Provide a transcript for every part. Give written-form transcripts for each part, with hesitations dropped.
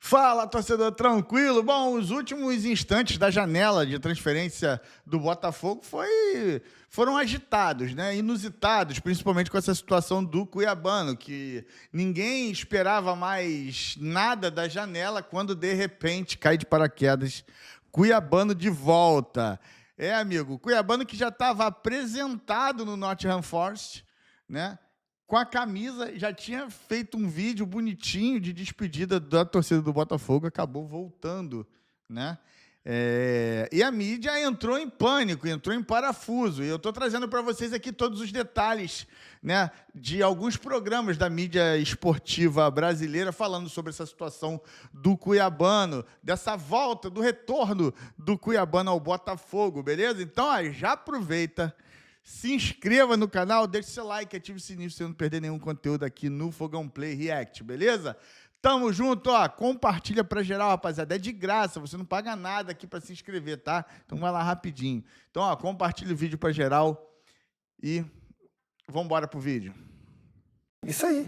Fala, torcedor, tranquilo? Bom, os últimos instantes da janela de transferência do Botafogo foram agitados, né? Inusitados, principalmente com essa situação do Cuiabano, que ninguém esperava mais nada da janela quando, de repente, cai de paraquedas. Cuiabano de volta. Amigo, Cuiabano que já estava apresentado no Nottingham Forest, né? Com a camisa, já tinha feito um vídeo bonitinho de despedida da torcida do Botafogo, acabou voltando, né? E a mídia entrou em pânico, entrou em parafuso. E eu estou trazendo para vocês aqui todos os detalhes, né, de alguns programas da mídia esportiva brasileira falando sobre essa situação do Cuiabano, dessa volta, do retorno do Cuiabano ao Botafogo, beleza? Então, já aproveita. Se inscreva no canal, deixe seu like, ative o sininho para você não perder nenhum conteúdo aqui no Fogão Play React, beleza? Tamo junto, compartilha pra geral, rapaziada, é de graça, você não paga nada aqui para se inscrever, tá? Então vai lá rapidinho. Então, compartilha o vídeo pra geral e vamos embora pro vídeo. Isso aí,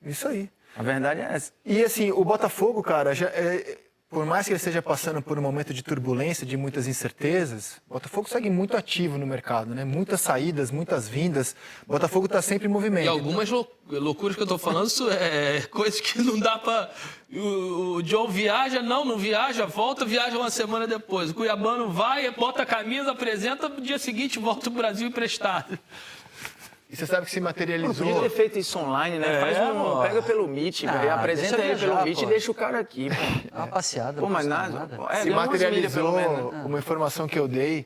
isso aí. A verdade é essa. E assim, o Botafogo, cara, por mais que ele esteja passando por um momento de turbulência, de muitas incertezas, o Botafogo segue muito ativo no mercado, né? Muitas saídas, muitas vindas. O Botafogo está sempre em movimento. E algumas loucuras que eu estou falando, isso é coisas que não dá para... O John viaja, não viaja, volta, viaja uma semana depois. O Cuiabano vai, bota a camisa, apresenta, no dia seguinte volta para o Brasil emprestado. E você sabe que se materializou... Podia ter feito isso online, né? Pega pelo Meet, apresenta ele pelo Meet e deixa o cara aqui, pô. Uma passeada. Pô, mas nada. Se materializou uma informação que eu dei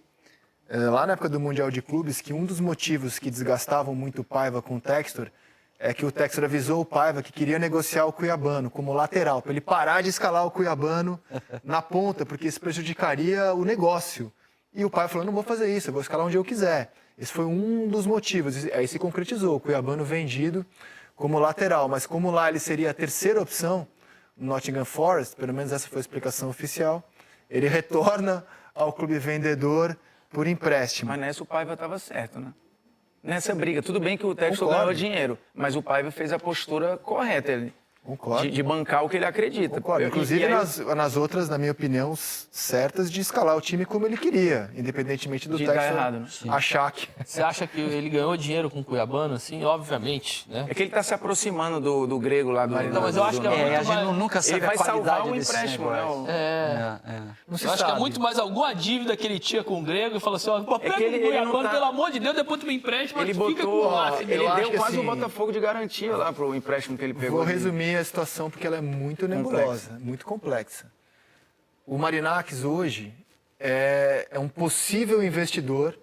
lá na época do Mundial de Clubes, que um dos motivos que desgastavam muito o Paiva com o Textor é que o Textor avisou o Paiva que queria negociar o Cuiabano como lateral, para ele parar de escalar o Cuiabano na ponta, porque isso prejudicaria o negócio. E o Paiva falou, não vou fazer isso, eu vou escalar onde eu quiser. Esse foi um dos motivos, aí se concretizou, o Cuiabano vendido como lateral, mas como lá ele seria a terceira opção no Nottingham Forest, pelo menos essa foi a explicação oficial, ele retorna ao clube vendedor por empréstimo. Mas nessa o Paiva estava certo, né? Nessa briga, tudo bem que o Textor ganhou dinheiro, mas o Paiva fez a postura correta, ele. Concordo. De bancar o que ele acredita. Concordo. Inclusive nas outras, na minha opinião, certas de escalar o time como ele queria, independentemente do Textor errado, né? achar que... Você acha que ele ganhou dinheiro com o Cuiabano, assim? Obviamente, né? É que ele está se aproximando do grego lá do... Não, mas eu acho que a gente nunca sabe ele vai a qualidade salvar o desse empréstimo, né? Eu acho que é muito mais alguma dívida que ele tinha com o grego e falou assim, pega que o ele Cuiabano, não tá... pelo amor de Deus, depois tu me empresta, ele mas fica com o máximo. Ele deu quase assim, o Botafogo de garantia lá pro empréstimo que ele pegou. Vou resumir a situação porque ela é muito nebulosa, muito complexa. O Marinakis hoje é um possível investidor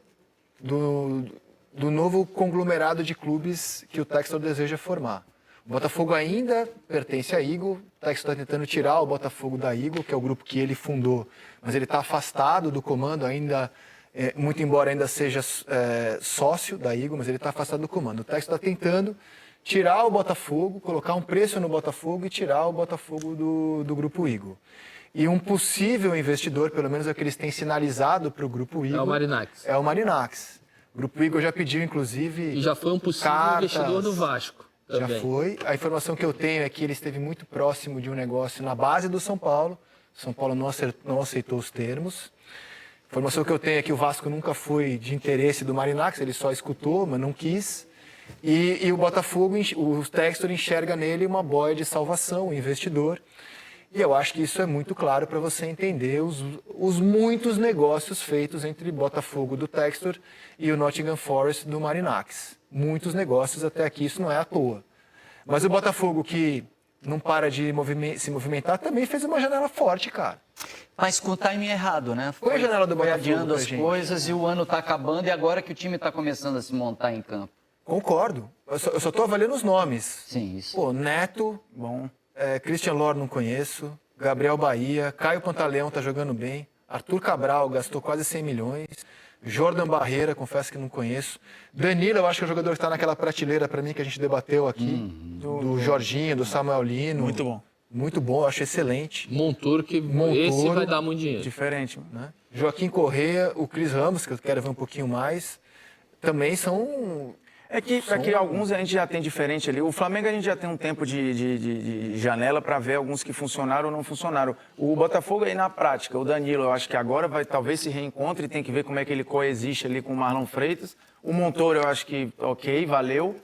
do novo conglomerado de clubes que o Textor deseja formar. O Botafogo ainda pertence à Eagle, o Textor está tentando tirar o Botafogo da Eagle, que é o grupo que ele fundou, mas ele está afastado do comando ainda, muito embora ainda seja sócio da Eagle, mas ele está afastado do comando. O Textor está tentando tirar o Botafogo, colocar um preço no Botafogo e tirar o Botafogo do Grupo Eagle. E um possível investidor, pelo menos é o que eles têm sinalizado para o Grupo Eagle... É o Marinakis. É o Marinakis. O Grupo Eagle já pediu, inclusive... E já foi um possível investidor do Vasco também. Já foi. A informação que eu tenho é que ele esteve muito próximo de um negócio na base do São Paulo. São Paulo não aceitou os termos. A informação que eu tenho é que o Vasco nunca foi de interesse do Marinakis, ele só escutou, mas não quis. E o Botafogo, o Textor enxerga nele uma boia de salvação, um investidor. E eu acho que isso é muito claro para você entender os muitos negócios feitos entre Botafogo do Textor e o Nottingham Forest do Marinakis. Muitos negócios até aqui, isso não é à toa. Mas o Botafogo, que não para de se movimentar, também fez uma janela forte, cara. Mas com o timing errado, né? Foi a janela do Botafogo adiando as gente. coisas e o ano está acabando e agora que o time está começando a se montar em campo. Concordo. Eu só estou avaliando os nomes. Sim, isso. Pô, Neto, bom. Christian Lor não conheço. Gabriel Bahia. Caio Pantaleão tá jogando bem. Arthur Cabral gastou quase 100 milhões. Jordan Barreira, confesso que não conheço. Danilo, eu acho que é o jogador que está naquela prateleira para mim que a gente debateu aqui. Do Jorginho, do Samuel Lino. Muito bom. Muito bom, eu acho excelente. Montoro, esse vai dar muito dinheiro. Diferente, né? Joaquim Corrêa, o Cris Ramos, que eu quero ver um pouquinho mais. Também são É que alguns a gente já tem diferente ali. O Flamengo a gente já tem um tempo de janela para ver alguns que funcionaram ou não funcionaram. O Botafogo aí na prática, o Danilo, eu acho que agora vai talvez se reencontre e tem que ver como é que ele coexiste ali com o Marlon Freitas. O Montoro eu acho que ok, valeu.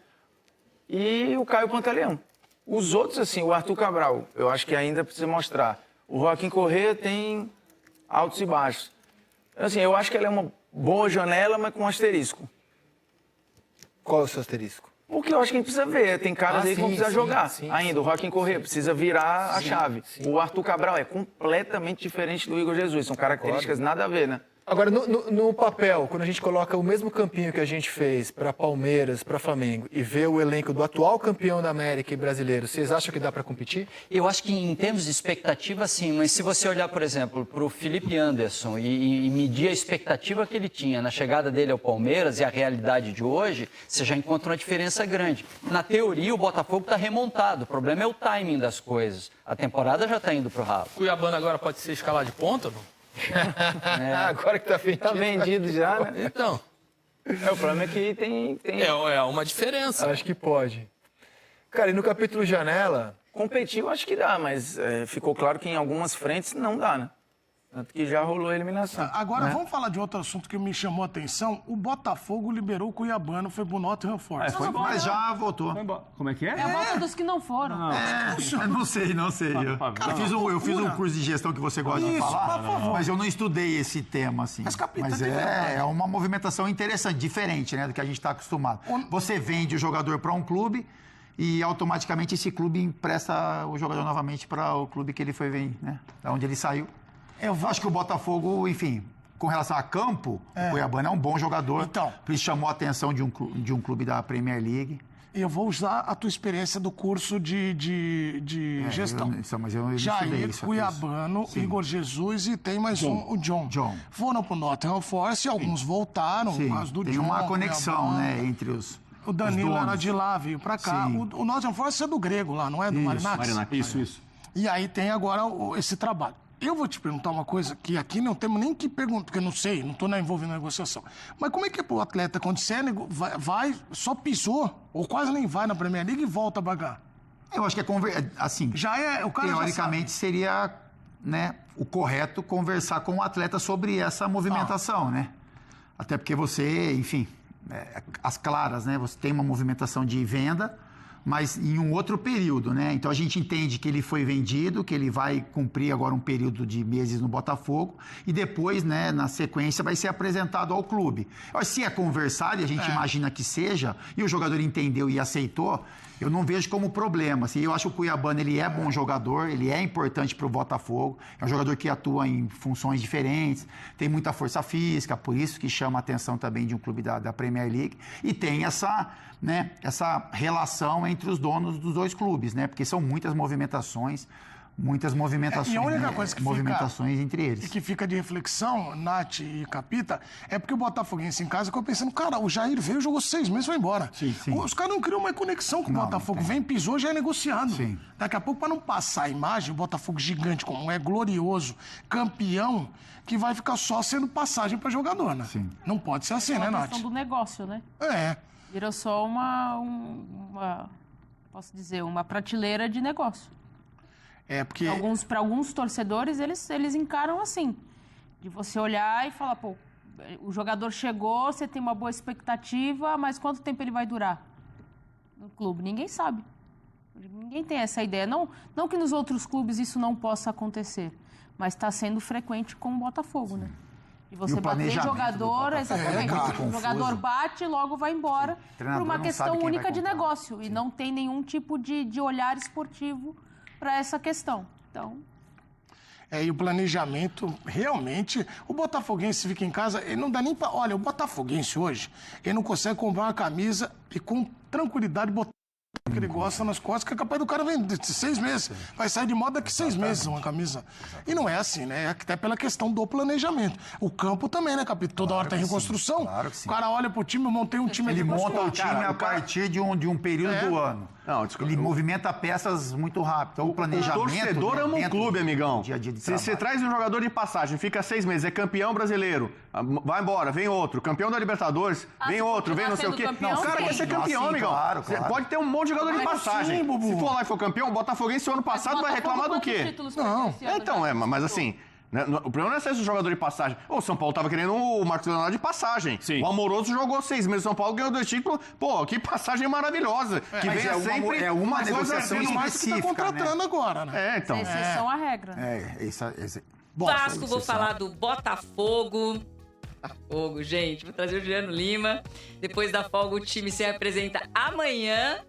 E o Caio Pantaleão. Os outros, assim, o Arthur Cabral, eu acho que ainda precisa mostrar. O Joaquim Corrêa tem altos e baixos. Assim, eu acho que ela é uma boa janela, mas com asterisco. Qual é o seu asterisco? O que eu acho que a gente precisa ver. Tem caras aí que vão precisar jogar sim, ainda. O Joaquim Corrêa precisa virar a chave. Sim. O Arthur Cabral é completamente diferente do Igor Jesus. São características nada a ver, né? Agora, no papel, quando a gente coloca o mesmo campinho que a gente fez para Palmeiras, para Flamengo, e vê o elenco do atual campeão da América e brasileiro, vocês acham que dá para competir? Eu acho que em termos de expectativa, sim. Mas se você olhar, por exemplo, para o Felipe Anderson e medir a expectativa que ele tinha na chegada dele ao Palmeiras e a realidade de hoje, você já encontra uma diferença grande. Na teoria, o Botafogo está remontado. O problema é o timing das coisas. A temporada já está indo para o ralo. Cuiabano agora pode ser escalado de ponta, não? Agora que tá vendido. Tá vendido já, né? Então, O problema é que tem... é uma diferença. Acho que pode. Cara, e no capítulo janela, Competir eu acho que dá, mas ficou claro que em algumas frentes não dá, né? Tanto que já rolou a eliminação. Agora, vamos falar de outro assunto que me chamou a atenção. O Botafogo liberou o Cuiabano, foi pro Nottingham Forest. Mas já voltou. Como é que é? É a volta dos que não foram. Não sei. Eu fiz um curso de gestão que você gosta de falar, mas eu não estudei esse tema, assim. Mas é uma movimentação interessante, diferente, né, do que a gente está acostumado. Você vende o jogador para um clube e automaticamente esse clube empresta o jogador novamente para o clube que ele foi ver, né, da onde ele saiu. Eu acho que o Botafogo, enfim, com relação a campo, o Cuiabano é um bom jogador. Então. Por isso chamou a atenção de um clube da Premier League. Eu vou usar a tua experiência do curso de gestão. Mas eu não estudei Jair, isso. Cuiabano, Igor Jesus e tem mais o John. Foram pro Nottingham Forest e alguns voltaram, Sim, por causa do tem John. uma conexão, Cuiabano. né, entre os O Danilo donos. era de lá, veio pra cá. Sim. O Nottingham Forest é do grego lá, não é? Do Marinax? Isso. E aí tem agora esse trabalho. Eu vou te perguntar uma coisa que aqui não temos nem que perguntar, porque eu não sei, não estou envolvido na negociação. Mas como é que é pro atleta, quando você vai, só pisou, ou quase nem vai na Premier League e volta pra cá? Eu acho que assim, Já é, o cara teoricamente seria, né, o correto conversar com o atleta sobre essa movimentação, né? Até porque você, enfim, as claras, né? Você tem uma movimentação de venda, mas em um outro período, né? Então a gente entende que ele foi vendido, que ele vai cumprir agora um período de meses no Botafogo e depois, né, na sequência, vai ser apresentado ao clube. Se é conversado, e a gente imagina que seja, e o jogador entendeu e aceitou, eu não vejo como problema. Assim, eu acho que o Cuiabano, ele é bom jogador, ele é importante para o Botafogo, é um jogador que atua em funções diferentes, tem muita força física, por isso que chama a atenção também de um clube da Premier League, e tem essa relação entre os donos dos dois clubes, né? Porque são muitas movimentações E a única coisa que movimentações entre eles. E que fica de reflexão, Nath e Capita, é porque o Botafoguense em casa ficou pensando, cara, o Jair veio, jogou 6 meses e foi embora. Sim. Os caras não criam uma conexão com o Botafogo. Vem, pisou, já é negociado. Sim. Daqui a pouco, para não passar a imagem, o Botafogo gigante, como é glorioso, campeão, que vai ficar só sendo passagem para jogador, né? Sim. Não pode ser assim, É né, uma Nath? questão do negócio, né? Virou só uma prateleira de negócio. Porque... Para alguns torcedores, eles encaram assim. De você olhar e falar, pô, o jogador chegou, você tem uma boa expectativa, mas quanto tempo ele vai durar no clube? Ninguém sabe. Ninguém tem essa ideia. Não que nos outros clubes isso não possa acontecer, mas está sendo frequente com o Botafogo, né? E você bater jogador, exatamente. O jogador bate e logo vai embora por uma questão única de negócio. E não tem nenhum tipo de olhar esportivo para essa questão. Então... E o planejamento, realmente, o botafoguense fica em casa, ele não dá nem para... Olha, o botafoguense hoje, ele não consegue comprar uma camisa e com tranquilidade botar o que ele gosta nas costas, que é capaz do cara vender 6 meses. Vai sair de moda daqui 6 meses uma camisa. E não é assim, né? É até pela questão do planejamento. O campo também, né, Capitão? Toda hora tem reconstrução. Claro que sim. O cara olha pro time, eu montei um time... Ele monta o time a partir de um período do ano. Não, desculpa. Ele movimenta peças muito rápido. Então, o planejamento... O torcedor ama um clube, amigão. Dia a dia de Se você traz um jogador de passagem, fica 6 meses, é campeão brasileiro, vai embora, vem outro. Campeão da Libertadores, vem se outro, vem não sei o continuar quê. sendo campeão, O cara sim. quer ser campeão, Sim, amigão. claro. Você pode ter um monte de jogador de Claro, passagem. sim, Bubu. Se for lá e for campeão, o Botafoguense o ano passado vai reclamar do quê? Não. Mas assim... né, o problema não é ser esse jogador de passagem. O São Paulo tava querendo o Marcos Leonardo de passagem. Sim. O Amoroso jogou 6 meses no São Paulo, ganhou 2 títulos. Pô, que passagem maravilhosa. Que mas venha é uma- sempre... é uma mais coisa negociação assim, Mais que tá específica, contratando agora, né? então. Exceção à regra. Bom, Vasco, vou falar do Botafogo. Botafogo, gente. Vou trazer o Juliano Lima. Depois da folga, o time se apresenta amanhã.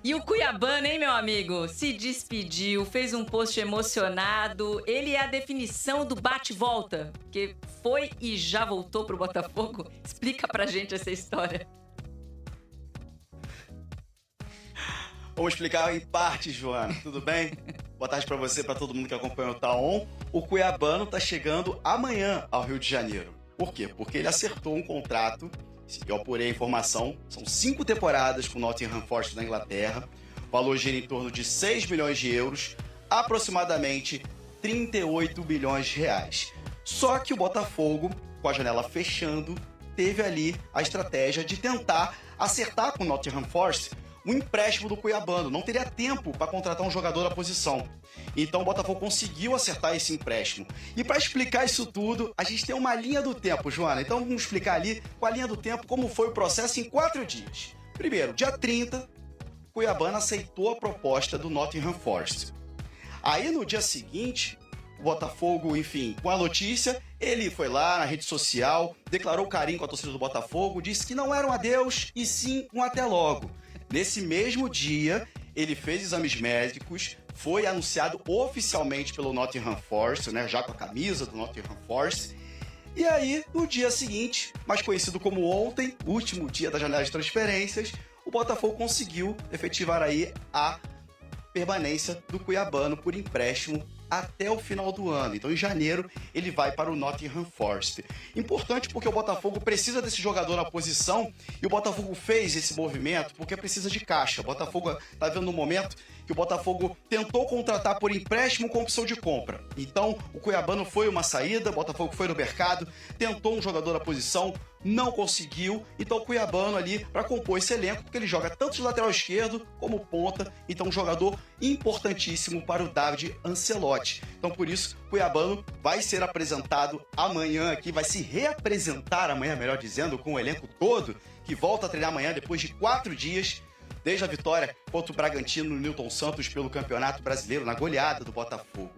E o Cuiabano, hein, meu amigo? Se despediu, fez um post emocionado. Ele é a definição do bate-volta, porque foi e já voltou pro Botafogo. Explica pra gente essa história. Vamos explicar em partes, Joana. Tudo bem? Boa tarde pra você, pra todo mundo que acompanha o Taon. O Cuiabano tá chegando amanhã ao Rio de Janeiro. Por quê? Porque ele acertou um contrato, eu apurei a informação, são 5 temporadas com o Nottingham Forest da Inglaterra, valor gira em torno de 6 milhões de euros, aproximadamente 38 bilhões de reais. Só que o Botafogo, com a janela fechando, teve ali a estratégia de tentar acertar com o Nottingham Forest um empréstimo do Cuiabano. Não teria tempo para contratar um jogador da posição. Então o Botafogo conseguiu acertar esse empréstimo. E para explicar isso tudo, a gente tem uma linha do tempo, Joana. Então vamos explicar ali com a linha do tempo como foi o processo em 4 dias. Primeiro, dia 30, o Cuiabano aceitou a proposta do Nottingham Forest. Aí no dia seguinte, o Botafogo, enfim, com a notícia, ele foi lá na rede social, declarou carinho com a torcida do Botafogo, disse que não era um adeus e sim um até logo. Nesse mesmo dia, ele fez exames médicos, foi anunciado oficialmente pelo Nottingham Forest, né, já com a camisa do Nottingham Forest. E aí, no dia seguinte, mais conhecido como ontem, último dia da janela de transferências, o Botafogo conseguiu efetivar aí a permanência do Cuiabano por empréstimo até o final do ano. Então, em janeiro, ele vai para o Nottingham Forest. Importante porque o Botafogo precisa desse jogador na posição e o Botafogo fez esse movimento porque precisa de caixa. O Botafogo está vendo um momento que o Botafogo tentou contratar por empréstimo com opção de compra. Então, o Cuiabano foi uma saída, o Botafogo foi no mercado, tentou um jogador na posição, não conseguiu. Então, o Cuiabano ali para compor esse elenco, porque ele joga tanto de lateral esquerdo como ponta. Então, um jogador importantíssimo para o David Ancelotti. Então, por isso, o Cuiabano vai ser apresentado amanhã aqui, vai se reapresentar amanhã, melhor dizendo, com o elenco todo, que volta a treinar amanhã depois de 4 dias, desde a vitória contra o Bragantino no Newton Santos pelo Campeonato Brasileiro, na goleada do Botafogo.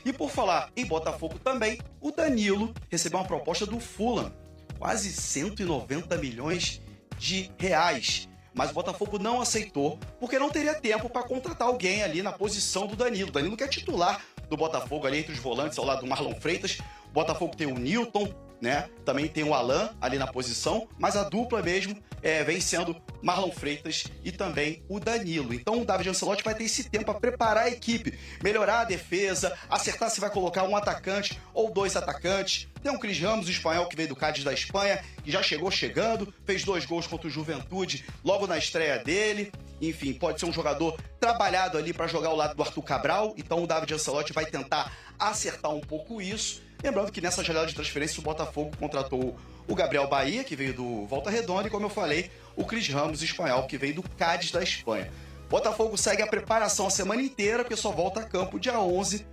E por falar em Botafogo também, o Danilo recebeu uma proposta do Fulham, quase 190 milhões de reais. Mas o Botafogo não aceitou, porque não teria tempo para contratar alguém ali na posição do Danilo. O Danilo que é titular do Botafogo ali entre os volantes ao lado do Marlon Freitas. O Botafogo tem o Newton, né? Também tem o Alan ali na posição, mas a dupla mesmo vem sendo Marlon Freitas e também o Danilo. Então o David Ancelotti vai ter esse tempo para preparar a equipe, melhorar a defesa, acertar se vai colocar um atacante ou 2 atacantes. Tem o Cris Ramos, o espanhol que veio do Cádiz da Espanha, que já chegou chegando, fez 2 gols contra o Juventude logo na estreia dele. Enfim, pode ser um jogador trabalhado ali para jogar ao lado do Arthur Cabral. Então o David Ancelotti vai tentar acertar um pouco isso. Lembrando que nessa janela de transferência o Botafogo contratou o Gabriel Bahia, que veio do Volta Redonda, e como eu falei, o Cris Ramos, espanhol, que veio do Cádiz da Espanha. Botafogo segue a preparação a semana inteira, porque só volta a campo dia 11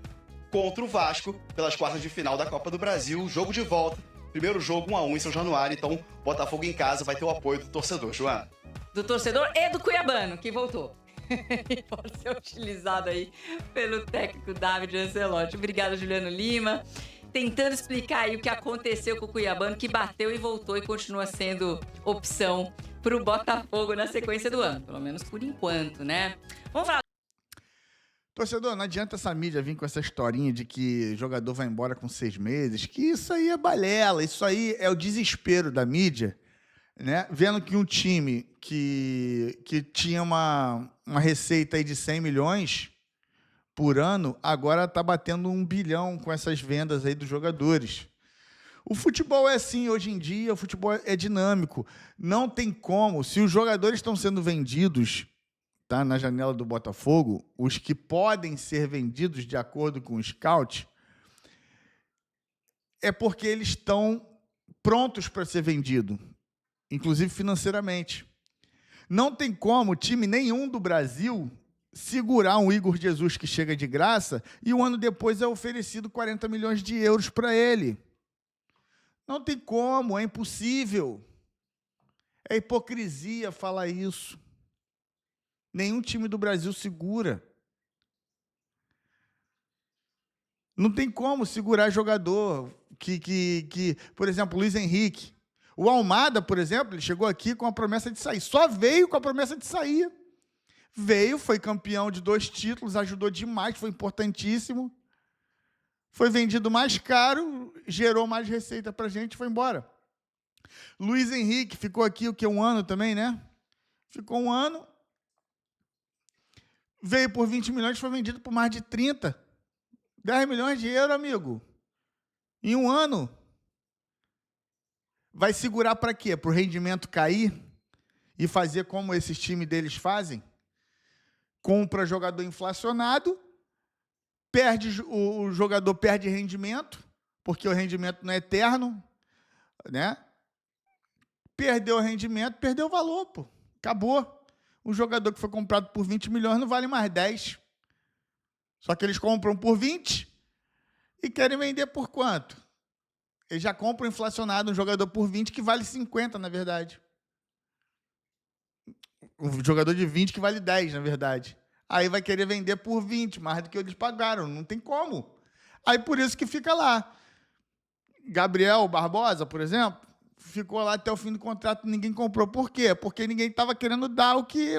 contra o Vasco, pelas quartas de final da Copa do Brasil, jogo de volta, primeiro jogo 1-1 em São Januário, então Botafogo em casa vai ter o apoio do torcedor, Joana. Do torcedor e do Cuiabano, que voltou. E pode ser utilizado aí pelo técnico David Ancelotti. Obrigada, Juliano Lima. Tentando explicar aí o que aconteceu com o Cuiabano, que bateu e voltou e continua sendo opção para o Botafogo na sequência do ano. Pelo menos por enquanto, né? Vamos falar. Torcedor, não adianta essa mídia vir com essa historinha de que jogador vai embora com 6 meses, que isso aí é balela, isso aí é o desespero da mídia, né? Vendo que um time que tinha uma receita aí de 100 milhões por ano, agora está batendo 1 bilhão com essas vendas aí dos jogadores. O futebol é assim hoje em dia, o futebol é dinâmico. Não tem como, se os jogadores estão sendo vendidos tá? Na janela do Botafogo, os que podem ser vendidos de acordo com o scout é porque eles estão prontos para ser vendido, inclusive financeiramente. Não tem como time nenhum do Brasil segurar um Igor Jesus que chega de graça e um ano depois é oferecido 40 milhões de euros para ele. Não tem como, é impossível. É hipocrisia falar isso. Nenhum time do Brasil segura. Não tem como segurar jogador que por exemplo, Luiz Henrique. O Almada, por exemplo, ele chegou aqui com a promessa de sair. Só veio com a promessa de sair. Veio, foi campeão de 2 títulos, ajudou demais, foi importantíssimo. Foi vendido mais caro, gerou mais receita para a gente e foi embora. Luiz Henrique ficou aqui o que? 1 ano também, né? Ficou 1 ano. Veio por 20 milhões, foi vendido por mais de 30. 10 milhões de euros, amigo. Em 1 ano. Vai segurar para quê? Para o rendimento cair e fazer como esses times deles fazem? Compra jogador inflacionado, o jogador perde rendimento, porque o rendimento não é eterno, né? Perdeu o rendimento, perdeu o valor, pô. Acabou. Um jogador que foi comprado por 20 milhões não vale mais 10. Só que eles compram por 20 e querem vender por quanto? Eles já compram inflacionado um jogador por 20 que vale 50, na verdade. Um jogador de 20 que vale 10, na verdade. Aí vai querer vender por 20, mais do que eles pagaram. Não tem como. Aí por isso que fica lá. Gabriel Barbosa, por exemplo, ficou lá até o fim do contrato, ninguém comprou. Por quê? Porque ninguém estava querendo dar o que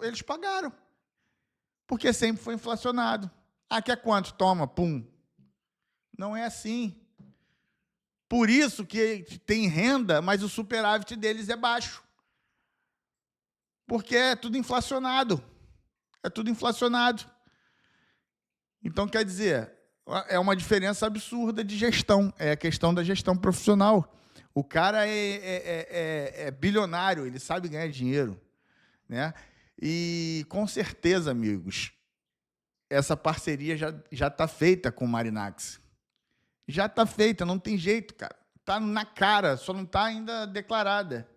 eles pagaram. Porque sempre foi inflacionado. Ah, quer quanto? Toma, pum. Não é assim. Por isso que tem renda, mas o superávit deles é baixo. Porque é tudo inflacionado. É tudo inflacionado. Então, quer dizer, é uma diferença absurda de gestão. É a questão da gestão profissional. O cara é bilionário, ele sabe ganhar dinheiro, né? E, com certeza, amigos, essa parceria já está feita com o Marinax. Já está feita, não tem jeito, cara. Está na cara, só não está ainda declarada.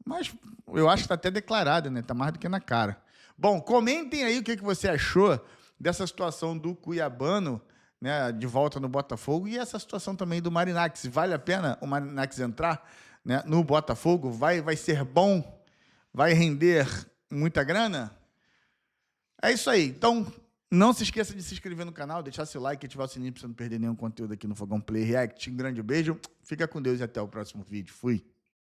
Mas eu acho que está até declarada, né? Está mais do que na cara. Bom, comentem aí o que você achou dessa situação do Cuiabano, né, de volta no Botafogo, e essa situação também do Marinax. Vale a pena o Marinax entrar, né, no Botafogo? Vai ser bom? Vai render muita grana? É isso aí. Então, não se esqueça de se inscrever no canal, deixar seu like e ativar o sininho para você não perder nenhum conteúdo aqui no Fogão Play React. Um grande beijo, fica com Deus e até o próximo vídeo. Fui!